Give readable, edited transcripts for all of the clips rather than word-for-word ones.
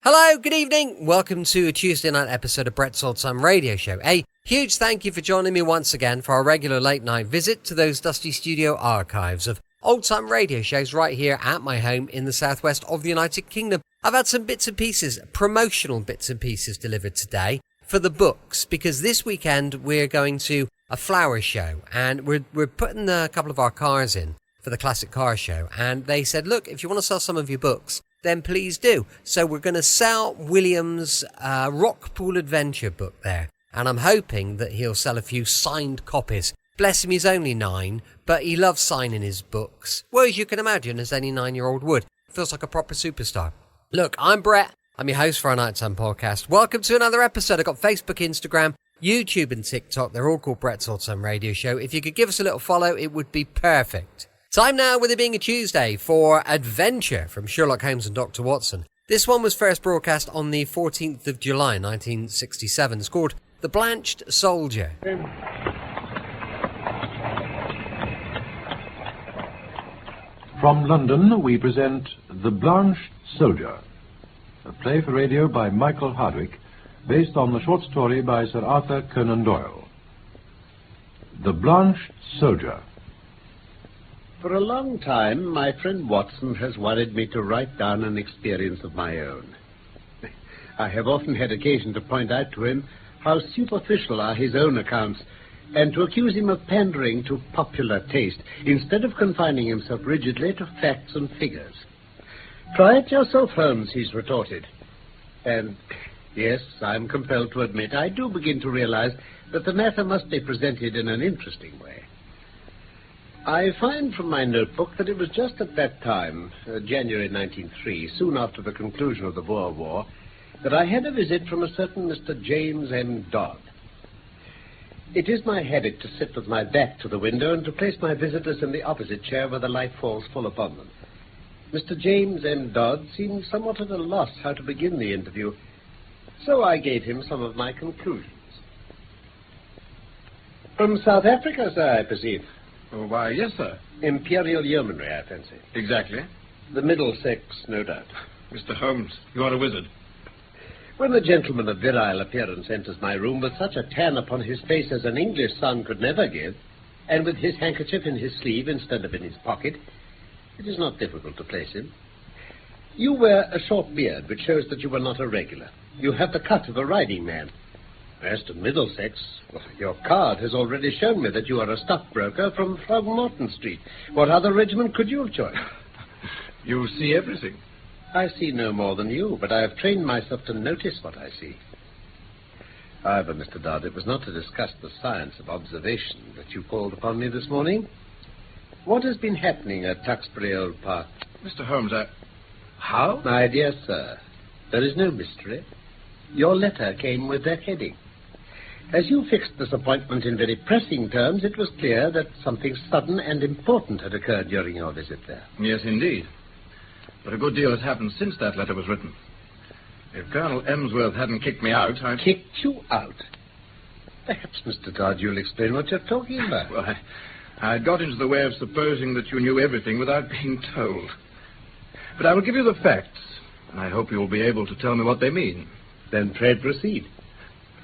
Hello, good evening. Welcome to a Tuesday night episode of Brett's Old Time Radio Show. A huge thank you for joining me once again for our regular late night visit to those dusty studio archives of old time radio shows right here at my home in the southwest of the United Kingdom. I've had some bits and pieces, promotional bits and pieces delivered today for the books, because this weekend we're going to a flower show and we're putting a couple of our cars in for the classic car show, and they said, look, if you want to sell some of your books, then please do. So we're going to sell William's Rockpool Adventure book there, and I'm hoping that he'll sell a few signed copies. Bless him, he's only 9, but he loves signing his books. Well, as you can imagine, as any 9-year-old would. Feels like a proper superstar. Look, I'm Brett. I'm your host for our Nighttime Podcast. Welcome to another episode. I've got Facebook, Instagram, YouTube and TikTok. They're all called Brett's Old Time Radio Show. If you could give us a little follow, it would be perfect. Time now, with it being a Tuesday, for Adventure from Sherlock Holmes and Dr. Watson. This one was first broadcast on the 14th of July, 1967. It's called The Blanched Soldier. From London, we present The Blanched Soldier, a play for radio by Michael Hardwick, based on the short story by Sir Arthur Conan Doyle. The Blanched Soldier. For a long time, my friend Watson has worried me to write down an experience of my own. I have often had occasion to point out to him how superficial are his own accounts, and to accuse him of pandering to popular taste, instead of confining himself rigidly to facts and figures. Try it yourself, Holmes, he's retorted. And, yes, I'm compelled to admit, I do begin to realize that the matter must be presented in an interesting way. I find from my notebook that it was just at that time, January 1903, soon after the conclusion of the Boer War, that I had a visit from a certain Mr. James M. Dodd. It is my habit to sit with my back to the window and to place my visitors in the opposite chair where the light falls full upon them. Mr. James M. Dodd seemed somewhat at a loss how to begin the interview, so I gave him some of my conclusions. From South Africa, sir, I perceive. Oh, why, yes, sir. Imperial Yeomanry, I fancy. Exactly. The Middlesex, no doubt. Mr. Holmes, you are a wizard. When a gentleman of virile appearance enters my room with such a tan upon his face as an English son could never give, and with his handkerchief in his sleeve instead of in his pocket, it is not difficult to place him. You wear a short beard, which shows that you are not a regular. You have the cut of a riding man. As to Middlesex, well, your card has already shown me that you are a stockbroker from Throgmorton Street. What other regiment could you have joined? You see everything. I see no more than you, but I have trained myself to notice what I see. However, Mr. Dodd, it was not to discuss the science of observation that you called upon me this morning. What has been happening at Tuxbury Old Park? Mr. Holmes, How? My dear sir, there is no mystery. Your letter came with that heading. As you fixed this appointment in very pressing terms, it was clear that something sudden and important had occurred during your visit there. Yes, indeed. But a good deal has happened since that letter was written. If Colonel Emsworth hadn't kicked me out, I'd... Kicked you out? Perhaps, Mr. Dodd, you'll explain what you're talking about. Well, I'd got into the way of supposing that you knew everything without being told. But I will give you the facts, and I hope you'll be able to tell me what they mean. Then pray proceed.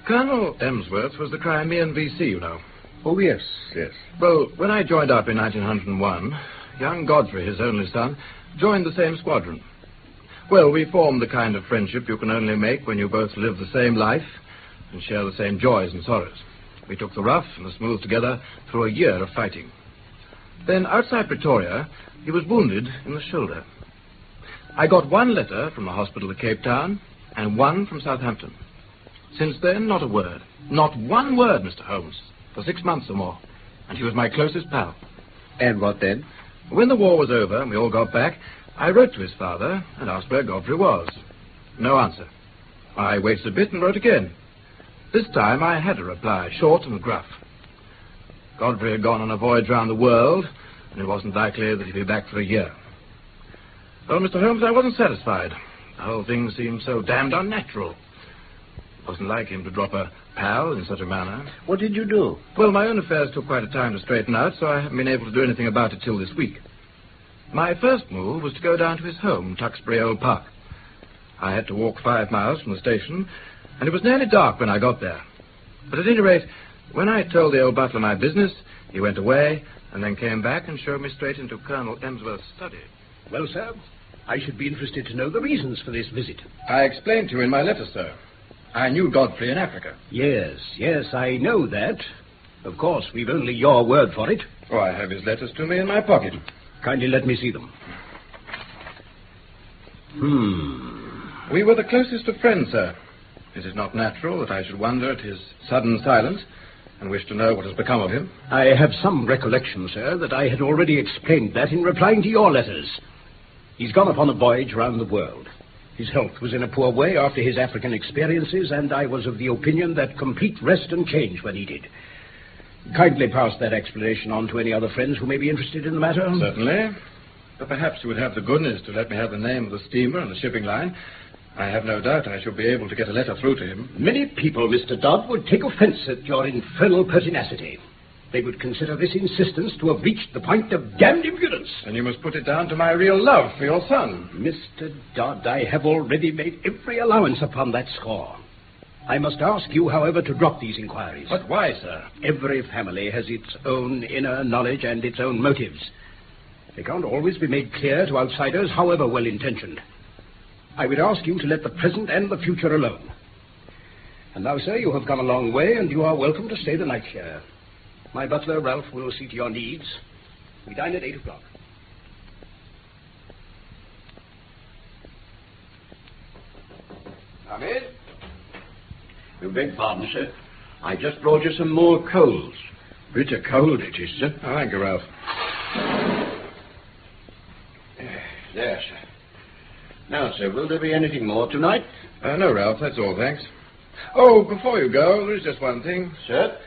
Colonel Emsworth was the Crimean VC, you know. Oh, yes, yes. Well, when I joined up in 1901, young Godfrey, his only son, joined the same squadron. Well, we formed the kind of friendship you can only make when you both live the same life and share the same joys and sorrows. We took the rough and the smooth together through a year of fighting. Then, outside Pretoria, he was wounded in the shoulder. I got one letter from the hospital at Cape Town and one from Southampton. Since then, not a word. Not one word, Mr. Holmes, for 6 months or more. And he was my closest pal. And what then? When the war was over and we all got back, I wrote to his father and asked where Godfrey was. No answer. I waited a bit and wrote again. This time I had a reply, short and gruff. Godfrey had gone on a voyage round the world, and it wasn't likely that he'd be back for a year. Well, Mr. Holmes, I wasn't satisfied. The whole thing seemed so damned unnatural. It wasn't like him to drop a pal in such a manner. What did you do? Well, my own affairs took quite a time to straighten out, so I haven't been able to do anything about it till this week. My first move was to go down to his home, Tuxbury Old Park. I had to walk 5 miles from the station, and it was nearly dark when I got there. But at any rate, when I told the old butler my business, he went away and then came back and showed me straight into Colonel Emsworth's study. Well, sir, I should be interested to know the reasons for this visit. I explained to you in my letter, sir. I knew Godfrey in Africa. Yes, I know that. Of course, we've only your word for it. Oh, I have his letters to me in my pocket. Kindly let me see them. We were the closest of friends, sir. Is it not natural that I should wonder at his sudden silence and wish to know what has become of him? I have some recollection, sir, that I had already explained that in replying to your letters. He's gone upon a voyage round the world. His health was in a poor way after his African experiences, and I was of the opinion that complete rest and change were needed. Kindly pass that explanation on to any other friends who may be interested in the matter. Certainly. But perhaps you would have the goodness to let me have the name of the steamer and the shipping line. I have no doubt I shall be able to get a letter through to him. Many people, Mr. Dodd, would take offense at your infernal pertinacity. They would consider this insistence to have reached the point of damned impudence. And you must put it down to my real love for your son. Mr. Dodd, I have already made every allowance upon that score. I must ask you, however, to drop these inquiries. But why, sir? Every family has its own inner knowledge and its own motives. They can't always be made clear to outsiders, however well-intentioned. I would ask you to let the present and the future alone. And now, sir, you have come a long way, and you are welcome to stay the night here. My butler, Ralph, will see to your needs. We dine at 8 o'clock. Come in. You beg pardon, sir. I just brought you some more coals. Bitter cold it is, sir. Oh, thank you, Ralph. There, sir. Now, sir, will there be anything more tonight? No, Ralph, that's all, thanks. Oh, before you go, there's just one thing. Sir?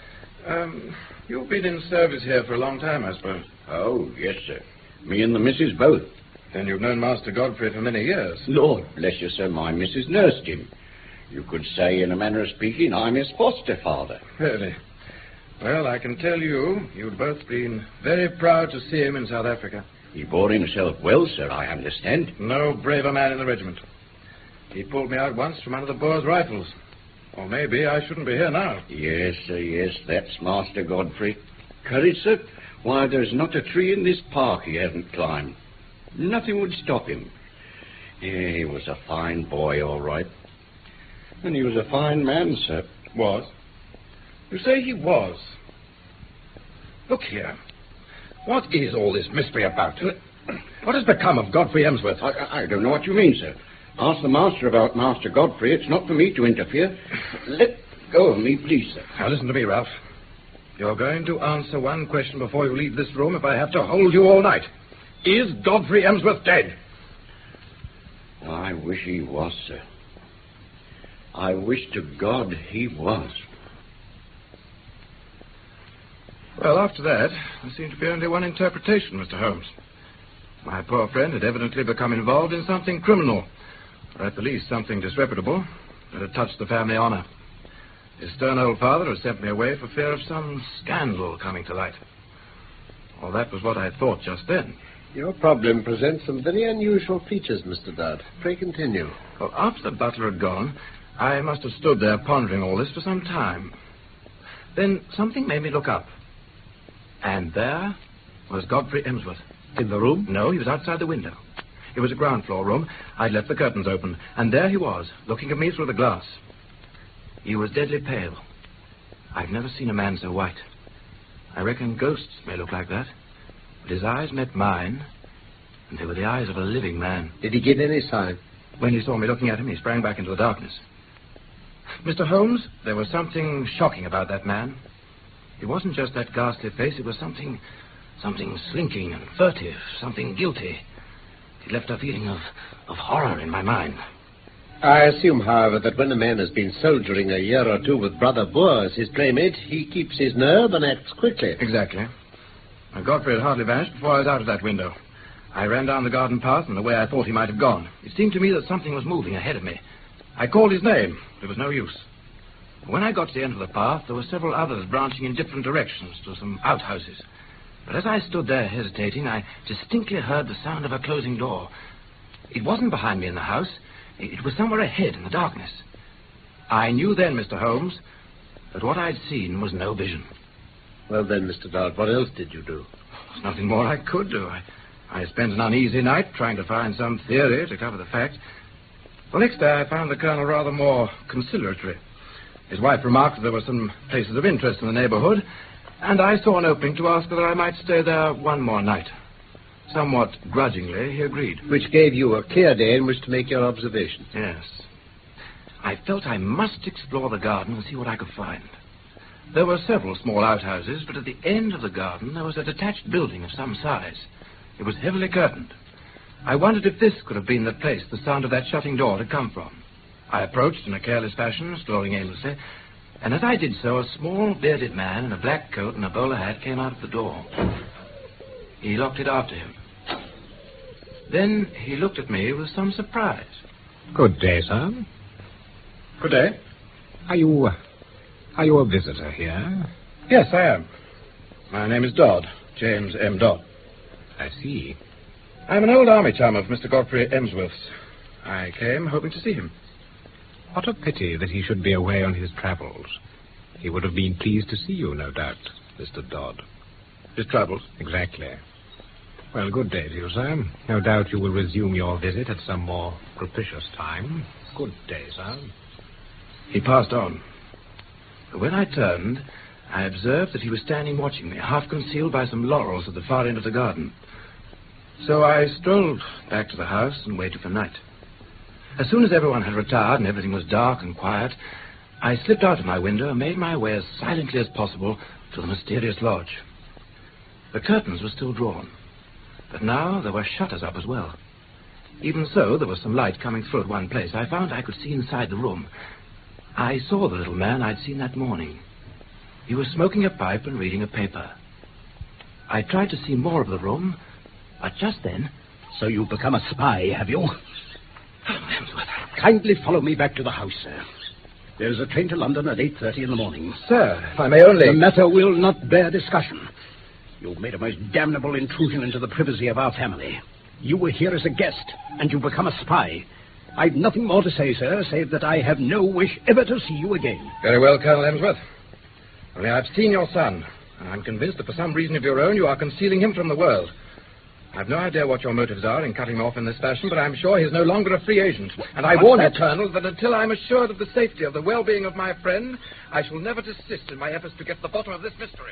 You've been in service here for a long time, I suppose. Oh, yes, sir. Me and the missus both. Then you've known Master Godfrey for many years. Lord bless you, sir, my missus nursed him. You could say, in a manner of speaking, I'm his foster father. Really? Well, I can tell you, you've both been very proud to see him in South Africa. He bore himself well, sir, I understand. No braver man in the regiment. He pulled me out once from under the Boer's rifles. Or maybe I shouldn't be here now. Yes, sir, yes, that's Master Godfrey. Courage, sir? Why, there's not a tree in this park he hasn't climbed. Nothing would stop him. Yeah, he was a fine boy, all right. And he was a fine man, sir. Was? You say he was? Look here. What is all this mystery about? What has become of Godfrey Emsworth? I don't know what you mean, sir. Ask the master about Master Godfrey. It's not for me to interfere. Let go of me, please, sir. Now, listen to me, Ralph. You're going to answer one question before you leave this room if I have to hold you all night. Is Godfrey Emsworth dead? I wish he was, sir. I wish to God he was. Well, after that, there seemed to be only one interpretation, Mr. Holmes. My poor friend had evidently become involved in something criminal, or at the least something disreputable, that had touched the family honor. His stern old father had sent me away for fear of some scandal coming to light. Well, that was what I thought just then. Your problem presents some very unusual features, Mr. Dodd. Pray continue. Well, after the butler had gone, I must have stood there pondering all this for some time. Then something made me look up. And there was Godfrey Emsworth. In the room? No, he was outside the window. It was a ground floor room. I'd left the curtains open. And there he was, looking at me through the glass. He was deadly pale. I've never seen a man so white. I reckon ghosts may look like that. But his eyes met mine, and they were the eyes of a living man. Did he give any sign? When he saw me looking at him, he sprang back into the darkness. Mr. Holmes, there was something shocking about that man. It wasn't just that ghastly face. It was something slinking and furtive, something guilty. It left a feeling of horror in my mind. I assume, however, that when a man has been soldiering a year or two with Brother Boer as his playmate, he keeps his nerve and acts quickly. Exactly. Godfrey had hardly vanished before I was out of that window. I ran down the garden path in the way I thought he might have gone. It seemed to me that something was moving ahead of me. I called his name. There was no use. When I got to the end of the path, there were several others branching in different directions to some outhouses. But as I stood there hesitating, I distinctly heard the sound of a closing door. It wasn't behind me in the house. It was somewhere ahead in the darkness. I knew then, Mr. Holmes, that what I'd seen was no vision. Well then, Mr. Dodd, what else did you do? There's nothing more I could do. I spent an uneasy night trying to find some theory to cover the facts. The next day I found the Colonel rather more conciliatory. His wife remarked that there were some places of interest in the neighborhood, and I saw an opening to ask whether I might stay there one more night. Somewhat grudgingly, he agreed. Which gave you a clear day in which to make your observations. Yes. I felt I must explore the garden and see what I could find. There were several small outhouses, but at the end of the garden there was a detached building of some size. It was heavily curtained. I wondered if this could have been the place the sound of that shutting door had come from. I approached in a careless fashion, strolling aimlessly, and as I did so, a small, bearded man in a black coat and a bowler hat came out of the door. He locked it after him. Then he looked at me with some surprise. Good day, sir. Good day. Are you a visitor here? Yes, I am. My name is Dodd, James M. Dodd. I see. I'm an old army chum of Mr. Godfrey Emsworth's. I came hoping to see him. What a pity that he should be away on his travels. He would have been pleased to see you, no doubt, Mr. Dodd. His travels? Exactly. Well, good day to you, sir. No doubt you will resume your visit at some more propitious time. Good day, sir. He passed on. When I turned, I observed that he was standing watching me, half concealed by some laurels at the far end of the garden. So I strolled back to the house and waited for night. As soon as everyone had retired and everything was dark and quiet, I slipped out of my window and made my way as silently as possible to the mysterious lodge. The curtains were still drawn, but now there were shutters up as well. Even so, there was some light coming through at one place. I found I could see inside the room. I saw the little man I'd seen that morning. He was smoking a pipe and reading a paper. I tried to see more of the room, but just then... So you've become a spy, have you? Emsworth. Kindly follow me back to the house, sir. There's a train to London at 8:30 in the morning. Sir, if I may only... The matter will not bear discussion. You've made a most damnable intrusion into the privacy of our family. You were here as a guest, and you've become a spy. I've nothing more to say, sir, save that I have no wish ever to see you again. Very well, Colonel Emsworth. Only I've seen your son, and I'm convinced that for some reason of your own you are concealing him from the world. I've no idea what your motives are in cutting him off in this fashion, but I'm sure he's no longer a free agent. And I warn you, Colonel, that until I'm assured of the safety of the well-being of my friend, I shall never desist in my efforts to get to the bottom of this mystery.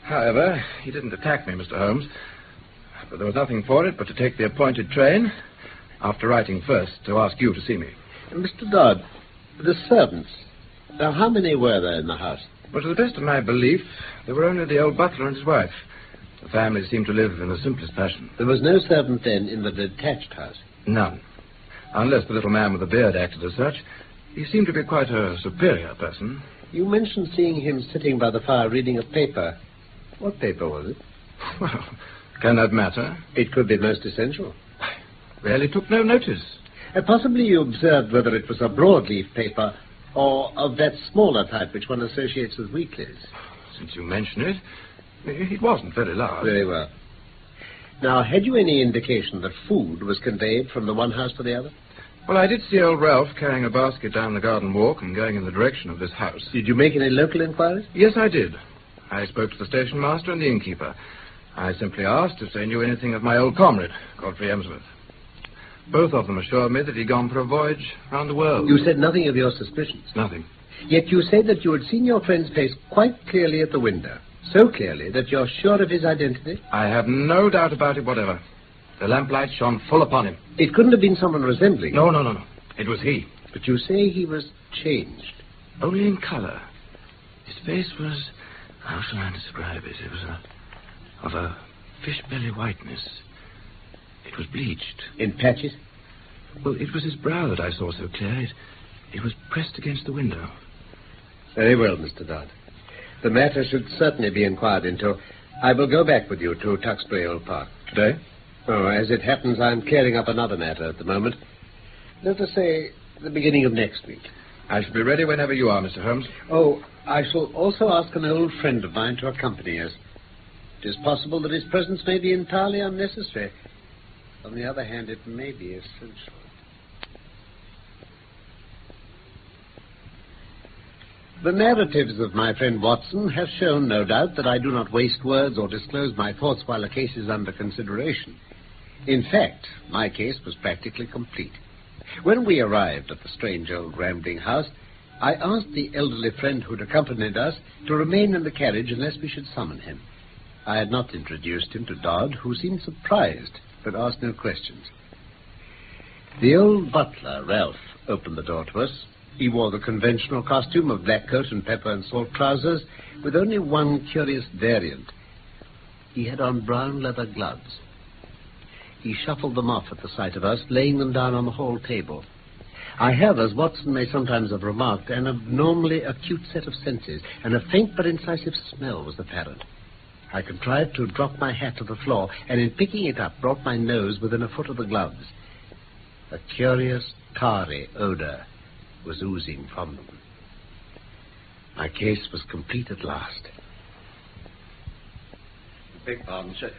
However, he didn't attack me, Mr. Holmes. But there was nothing for it but to take the appointed train, after writing first to ask you to see me. Mr. Dodd, the servants. Now, how many were there in the house? But to the best of my belief, there were only the old butler and his wife. The family seemed to live in the simplest fashion. There was no servant, then, in the detached house? None. Unless the little man with the beard acted as such. He seemed to be quite a superior person. You mentioned seeing him sitting by the fire reading a paper. What paper was it? Well, can that matter? It could be most essential. I really took no notice. Possibly you observed whether it was a broadleaf paper or of that smaller type which one associates with weeklies. Since you mention it, it wasn't very large. Very well. Now, had you any indication that food was conveyed from the one house to the other? Well, I did see old Ralph carrying a basket down the garden walk and going in the direction of this house. Did you make any local inquiries? Yes, I did. I spoke to the station master and the innkeeper. I simply asked if they knew anything of my old comrade, Godfrey Emsworth. Both of them assured me that he'd gone for a voyage round the world. You said nothing of your suspicions? Nothing. Yet you said that you had seen your friend's face quite clearly at the window. So clearly that you're sure of his identity? I have no doubt about it whatever. The lamplight shone full upon him. It couldn't have been someone resembling him. No. It was he. But you say he was changed. Only in color. His face was... How shall I describe it? It was of a fish-belly whiteness. It was bleached. In patches? Well, it was his brow that I saw so clear. It was pressed against the window. Very well, Mr. Dodd. The matter should certainly be inquired into. I will go back with you to Tuxbury Old Park. Today? Oh, as it happens, I'm clearing up another matter at the moment. Let us say the beginning of next week. I shall be ready whenever you are, Mr. Holmes. Oh, I shall also ask an old friend of mine to accompany us. It is possible that his presence may be entirely unnecessary. On the other hand, it may be essential. The narratives of my friend Watson have shown, no doubt, that I do not waste words or disclose my thoughts while a case is under consideration. In fact, my case was practically complete. When we arrived at the strange old rambling house, I asked the elderly friend who had accompanied us to remain in the carriage unless we should summon him. I had not introduced him to Dodd, who seemed surprised, but asked no questions. The old butler, Ralph, opened the door to us. He wore the conventional costume of black coat and pepper and salt trousers, with only one curious variant. He had on brown leather gloves. He shuffled them off at the sight of us, laying them down on the hall table. I have, as Watson may sometimes have remarked, an abnormally acute set of senses, and a faint but incisive smell was apparent. I contrived to drop my hat to the floor, and in picking it up brought my nose within a foot of the gloves. A curious, tarry odor was oozing from them. My case was complete at last. Beg pardon, sir.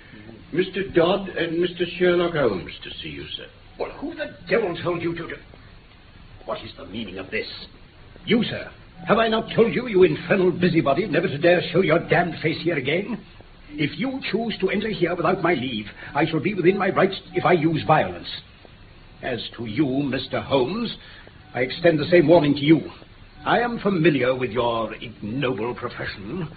Mr. Dodd and Mr. Sherlock Holmes to see you, sir. Well, who the devil told you to... What is the meaning of this? You, sir. Have I not told you, you infernal busybody, never to dare show your damned face here again? If you choose to enter here without my leave, I shall be within my rights if I use violence. As to you, Mr. Holmes, I extend the same warning to you. I am familiar with your ignoble profession.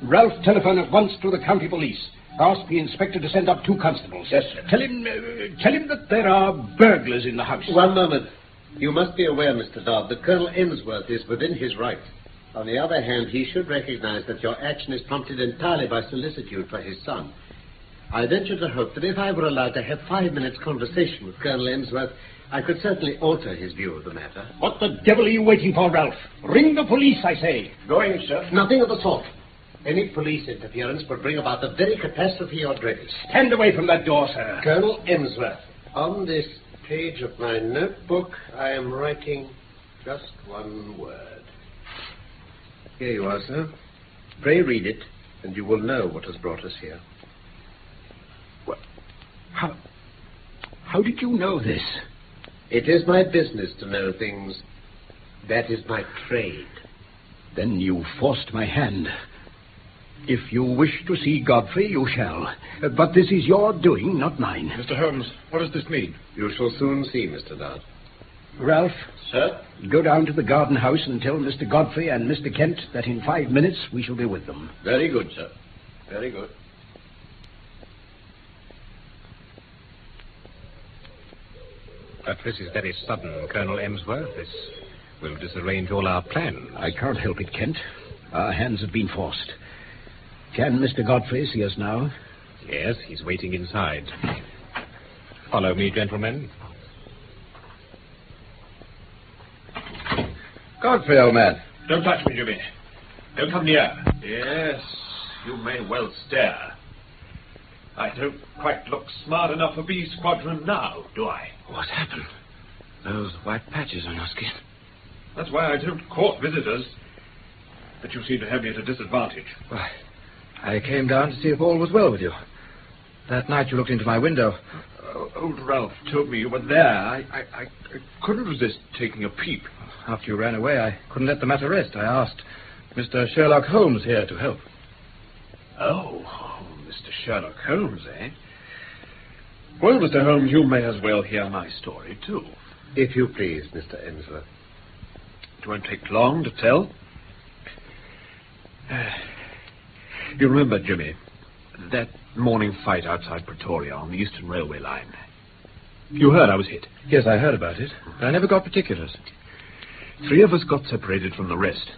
Ralph, telephone at once to the county police. Ask the inspector to send up 2 constables. Yes, sir. Tell him that there are burglars in the house. One moment. You must be aware, Mr. Dodd, that Colonel Emsworth is within his rights. On the other hand, he should recognize that your action is prompted entirely by solicitude for his son. I venture to hope that if I were allowed to have 5 minutes' conversation with Colonel Emsworth, I could certainly alter his view of the matter. What the devil are you waiting for, Ralph? Ring the police, I say. Going, sir. Nothing of the sort. Any police interference would bring about the very catastrophe you're dreading. Stand away from that door, sir. Colonel Emsworth, on this page of my notebook, I am writing just one word. Here you are, sir. Pray read it, and you will know what has brought us here. What? How did you know this? It is my business to know things. That is my trade. Then you forced my hand. If you wish to see Godfrey, you shall. But this is your doing, not mine. Mr. Holmes, what does this mean? You shall soon see, Mr. Dodd. Ralph? Sir? Go down to the garden house and tell Mr. Godfrey and Mr. Kent that in 5 minutes we shall be with them. Very good, sir. Very good. But this is very sudden, Colonel Emsworth. This will disarrange all our plans. I can't help it, Kent. Our hands have been forced. Can Mr. Godfrey see us now? Yes, he's waiting inside. Follow me, gentlemen. Godfrey, old man. Don't touch me, Jimmy. Don't come near. Yes, you may well stare. I don't quite look smart enough for B Squadron now, do I? What happened? Those white patches on your skin. That's why I don't court visitors. But you seem to have me at a disadvantage. Why, I came down to see if all was well with you. That night you looked into my window. Old Ralph told me you were there. I couldn't resist taking a peep. After you ran away, I couldn't let the matter rest. I asked Mr. Sherlock Holmes here to help. Oh, Mr. Sherlock Holmes, eh? Well, Mr. Holmes, you may as well hear my story, too. If you please, Mr. Emsworth. It won't take long to tell. You remember, Jimmy, that morning fight outside Pretoria on the Eastern Railway line? You heard I was hit. Yes, I heard about it, but I never got particulars. 3 of us got separated from the rest.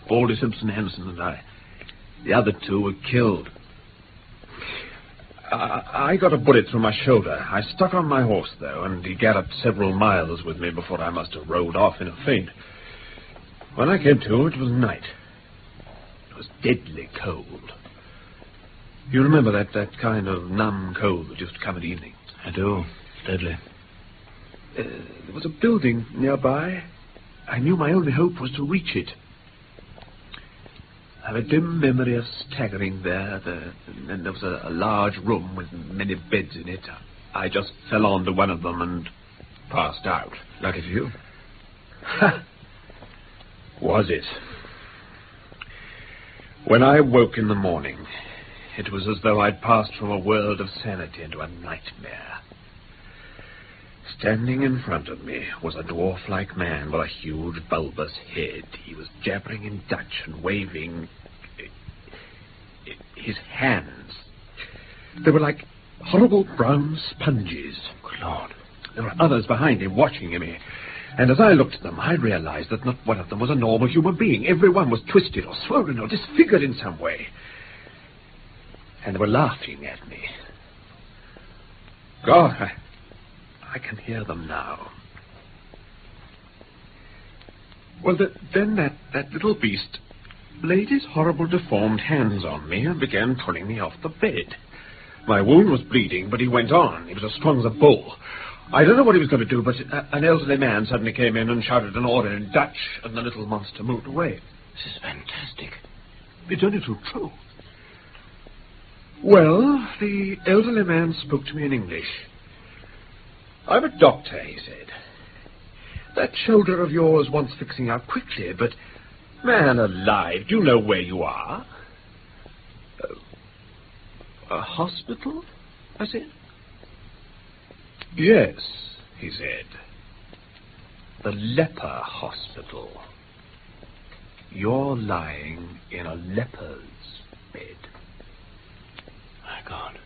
Baldy, Simpson, Henderson, and I. The other 2 were killed. I got a bullet through my shoulder. I stuck on my horse, though, and he galloped several miles with me before I must have rolled off in a faint. When I came to, it was night. It was deadly cold. You remember that kind of numb cold that used to come at evening? I do. Deadly. There was a building nearby. I knew my only hope was to reach it. I have a dim memory of staggering there, and there was a large room with many beds in it. I just fell onto one of them and passed out. Lucky for you. Ha! Was it? When I woke in the morning, it was as though I'd passed from a world of sanity into a nightmare. Standing in front of me was a dwarf-like man with a huge bulbous head. He was jabbering in Dutch and waving his hands. They were like horrible brown sponges. Good Lord. There were others behind him watching me. And as I looked at them, I realized that not one of them was a normal human being. Every one was twisted or swollen or disfigured in some way. And they were laughing at me. God, I can hear them now. Well, then that little beast laid his horrible deformed hands on me and began pulling me off the bed. My wound was bleeding, but he went on. He was as strong as a bull. I don't know what he was going to do, but an elderly man suddenly came in and shouted an order in Dutch, and the little monster moved away. This is fantastic. It's only too true. Well, the elderly man spoke to me in English. I'm a doctor, he said. That shoulder of yours wants fixing up quickly, but, man alive, do you know where you are? A hospital? I said. Yes, he said. The leper hospital. You're lying in a leper's bed. My God.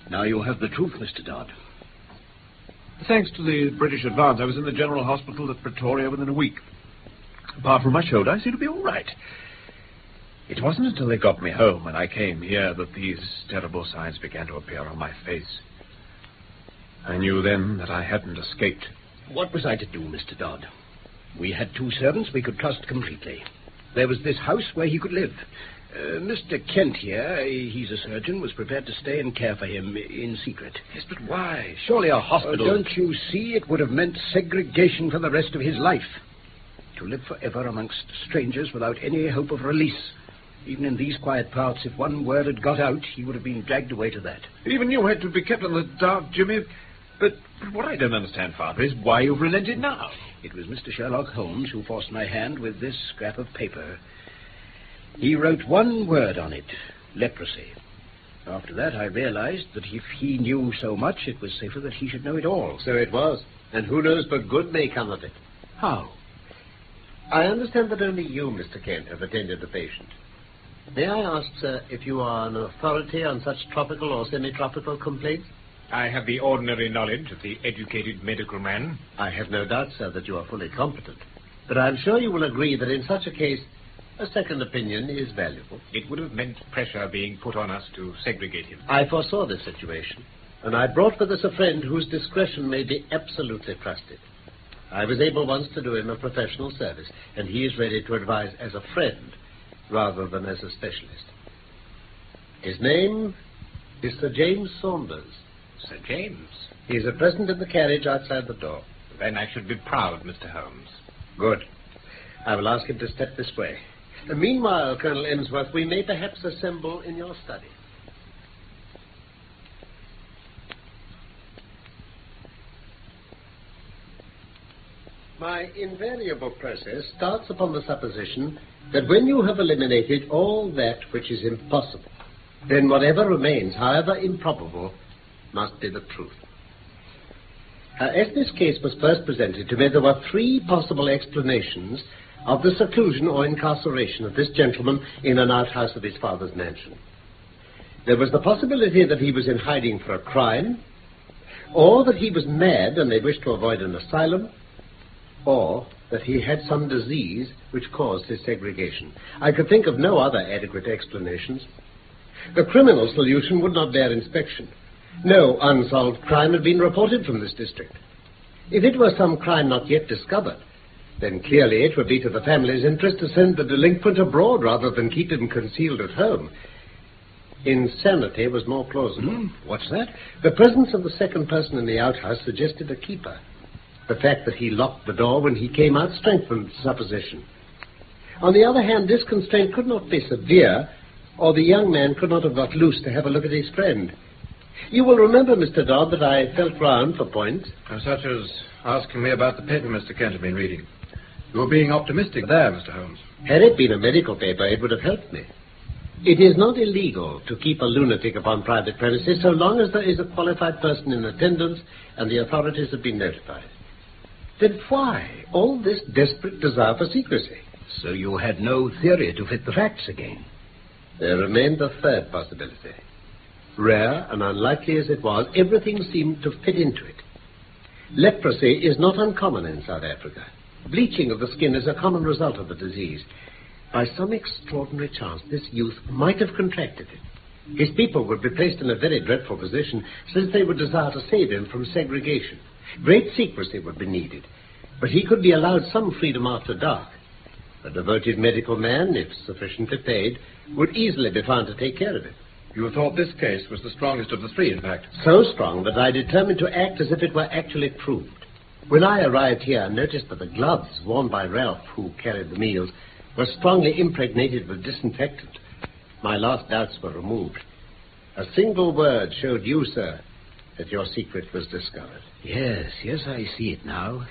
Now you have the truth, Mr. Dodd. Thanks to the British advance, I was in the General Hospital at Pretoria within a week. Apart from my shoulder, I seem to be all right. It wasn't until they got me home and I came here that these terrible signs began to appear on my face. I knew then that I hadn't escaped. What was I to do, Mr. Dodd? We had 2 servants we could trust completely. There was this house where he could live. Mr. Kent here, he's a surgeon, was prepared to stay and care for him in secret. Yes, but why? Surely a hospital... Don't you see? It would have meant segregation for the rest of his life. To live forever amongst strangers without any hope of release. Even in these quiet parts, if one word had got out, he would have been dragged away to that. Even you had to be kept in the dark, Jimmy. But what I don't understand, Father, is why you've relented now. It was Mr. Sherlock Holmes who forced my hand with this scrap of paper. He wrote one word on it, leprosy. After that, I realized that if he knew so much, it was safer that he should know it all. So it was. And who knows but good may come of it. How? I understand that only you, Mr. Kent, have attended the patient. May I ask, sir, if you are an authority on such tropical or semi-tropical complaints? I have the ordinary knowledge of the educated medical man. I have no doubt, sir, that you are fully competent. But I'm sure you will agree that in such a case, a second opinion is valuable. It would have meant pressure being put on us to segregate him. I foresaw this situation, and I brought with us a friend whose discretion may be absolutely trusted. I was able once to do him a professional service, and he is ready to advise as a friend rather than as a specialist. His name is Sir James Saunders. Sir James? He is at present in the carriage outside the door. Then I should be proud, Mr. Holmes. Good. I will ask him to step this way. Meanwhile, Colonel Emsworth, we may perhaps assemble in your study. My invariable process starts upon the supposition that when you have eliminated all that which is impossible, then whatever remains, however improbable, must be the truth. As this case was first presented to me, there were 3 possible explanations of the seclusion or incarceration of this gentleman in an outhouse of his father's mansion. There was the possibility that he was in hiding for a crime, or that he was mad and they wished to avoid an asylum, or that he had some disease which caused his segregation. I could think of no other adequate explanations. The criminal solution would not bear inspection. No unsolved crime had been reported from this district. If it were some crime not yet discovered, then clearly it would be to the family's interest to send the delinquent abroad rather than keep him concealed at home. Insanity was more plausible. What's that? The presence of the second person in the outhouse suggested a keeper. The fact that he locked the door when he came out strengthened the supposition. On the other hand, this constraint could not be severe, or the young man could not have got loose to have a look at his friend. You will remember, Mr. Dodd, that I felt round for points. Such as asking me about the paper Mr. Kent had been reading. You were being optimistic there, Mr. Holmes. Had it been a medical paper, it would have helped me. It is not illegal to keep a lunatic upon private premises so long as there is a qualified person in attendance and the authorities have been notified. Then why all this desperate desire for secrecy? So you had no theory to fit the facts again? There remained the third possibility. Rare and unlikely as it was, everything seemed to fit into it. Leprosy is not uncommon in South Africa. Bleaching of the skin is a common result of the disease. By some extraordinary chance, this youth might have contracted it. His people would be placed in a very dreadful position, since they would desire to save him from segregation. Great secrecy would be needed, but he could be allowed some freedom after dark. A devoted medical man, if sufficiently paid, would easily be found to take care of it. You thought this case was the strongest of the three, in fact. So strong that I determined to act as if it were actually proved. When I arrived here, I noticed that the gloves worn by Ralph, who carried the meals, were strongly impregnated with disinfectant. My last doubts were removed. A single word showed you, sir, that your secret was discovered. Yes, I see it now.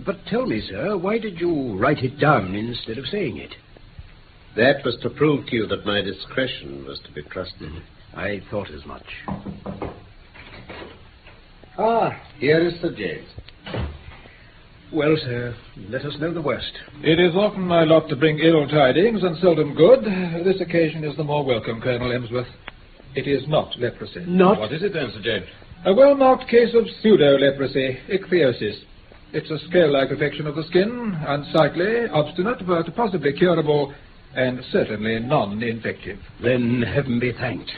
But tell me, sir, why did you write it down instead of saying it? That was to prove to you that my discretion was to be trusted. I thought as much. Here is Sir James. Well, sir, let us know the worst. It is often my lot to bring ill tidings, and seldom good. This occasion is the more welcome, Colonel Emsworth. It is not leprosy. Not? What is it then, Sir James? A well-marked case of pseudo-leprosy, ichthyosis. It's a scale-like affection of the skin, unsightly, obstinate, but possibly curable, and certainly non-infective. Then heaven be thanked.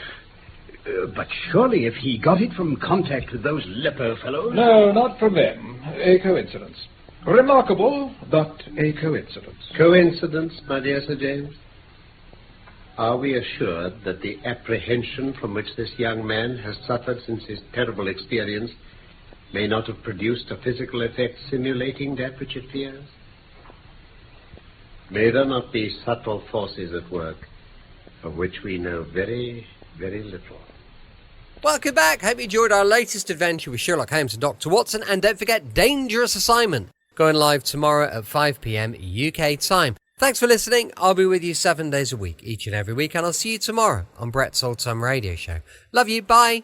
But surely if he got it from contact with those leper fellows... No, not from them. A coincidence. Remarkable, but a coincidence. Coincidence, my dear Sir James? Are we assured that the apprehension from which this young man has suffered since his terrible experience may not have produced a physical effect simulating that which it fears? May there not be subtle forces at work of which we know very, very little? Welcome back. Hope you enjoyed our latest adventure with Sherlock Holmes and Dr. Watson. And don't forget, Dangerous Assignment, going live tomorrow at 5 p.m. UK time. Thanks for listening. I'll be with you 7 days a week, each and every week, and I'll see you tomorrow on Brett's Old Time Radio Show. Love you. Bye.